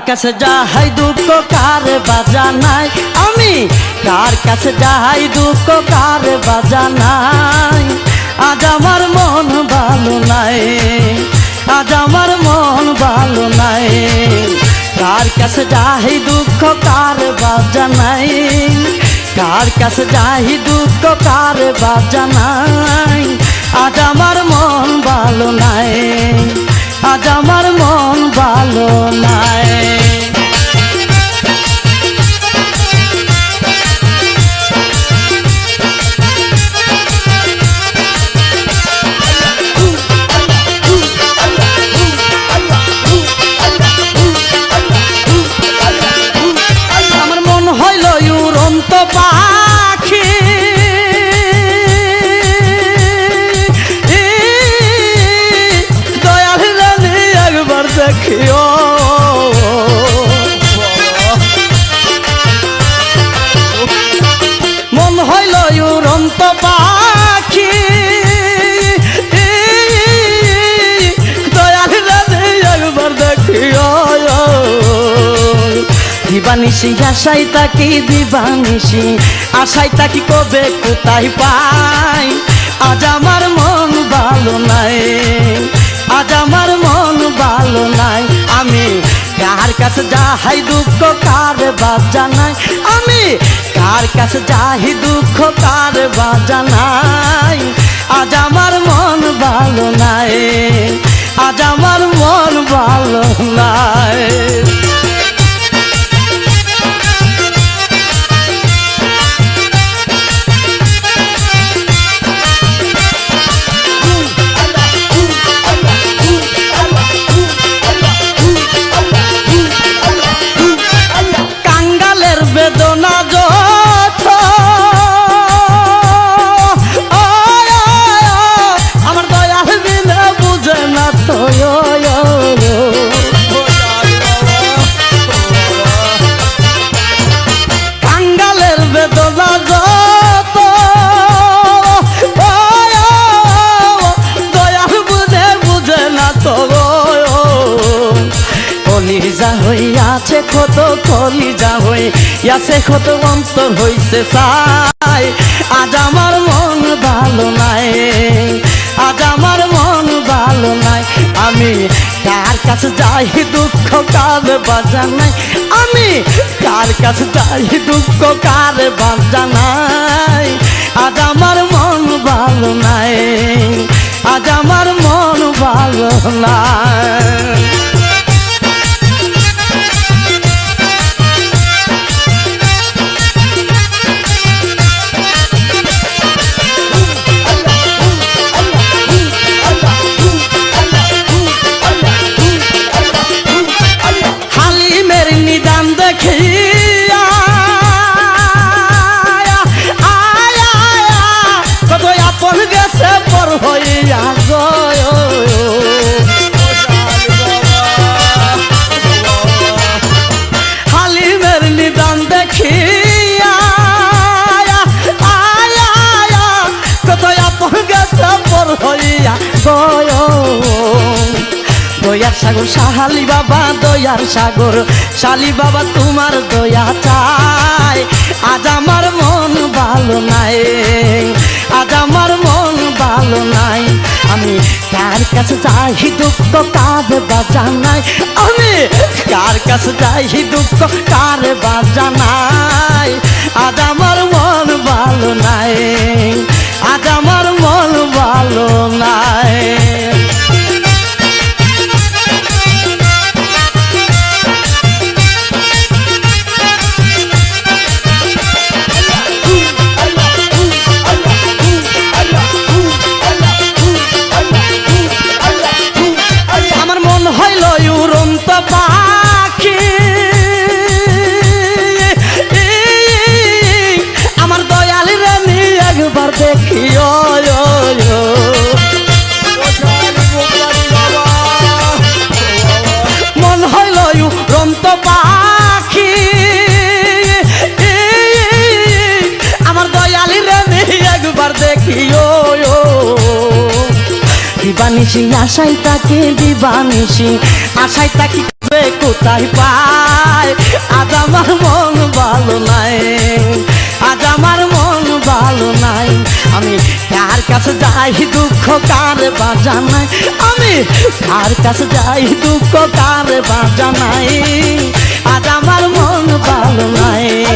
কাছে যাই দুঃখ কার বাজানাই আমি কার কাছে যাই দুঃখ কার বাজানাই আজ আমার মন ভালো নাই আজ আমার মন ভালো নাই কার কাছে যাই দুঃখ কার বাজানাই কার কাছে যাই দুঃখ কার বাজানাই আজ আমার মন ভালো নাই আজ আমার মন ভালো নাই আমার মন হইল উড়ন্ত পাখি দয়াল রানী একবার দেখিও মন হইল উড়ন্ত পাখি দয়াল রানী একবার দেখিও দিবানিশি আশাই তাকি দিবানিশি আশাই তাকি কবে কোথায় পাই আজ আমার মন ভালো নাই আজ আমার মন ভালো নাই আমি কার কাছে যাই দুঃখ কার বাজানাই আমি কার কাছে যাই দুঃখ কার বাজানাই আজ আমার মন ভালো নাই আজ আমার মন ভালো নাই বেদনা যত আমার দয়াল বিনে বুঝে না তো কাঙ্গালের বেদনা যত দয়াল বুঝে না তো কলিজা হইয়াছে কত কলিজা হইয়াছে কত অন্তর হইছে চাই আজ আমার মন ভালো নাই আজ আমার মন ভালো নাই আমি কার কাছে যাই দুঃখ কার বাজানাই আমি কার কাছে যাই দুঃখ কার বাজানাই আজ আমার মন ভালো নাই আজ আমার মন ভালো নাই নিদান দেখিয়া কত আপন গেছে পর হইয়া হালিমের নিদান দেখিয়া কত আপন গেছে পর হইয়া দয়ার সাগর শালি বাবা দয়ার সাগর শালি বাবা তোমার দয়া চাই আজ আমার মন ভালো নাই আজ আমার মন ভালো নাই আমি কার কাছে যাই দুঃখ কার বাজানাই আমি কার কাছে যাই দুঃখ কার বাজানাই আজ আমার মন ভালো নাই আজ আমার মন ভালো নাই হইল উড়ন্ত পাখি আমার দয়াল রানী একবার দেখিও মন হইল উড়ন্ত পাখি আমার দয়াল রানী একবার দেখিও দিবানিশি আশাই তাকে দিবানিশি আশাই তাকে কোথায় পা যায় আজ আমার মন ভালো নাই আজ আমার মন ভালো নাই আমি কার কাছে যাই দুঃখ কার বাজানাই আমি কার কাছে যাই দুঃখ কার বাজানাই আজ আমার মন ভালো নাই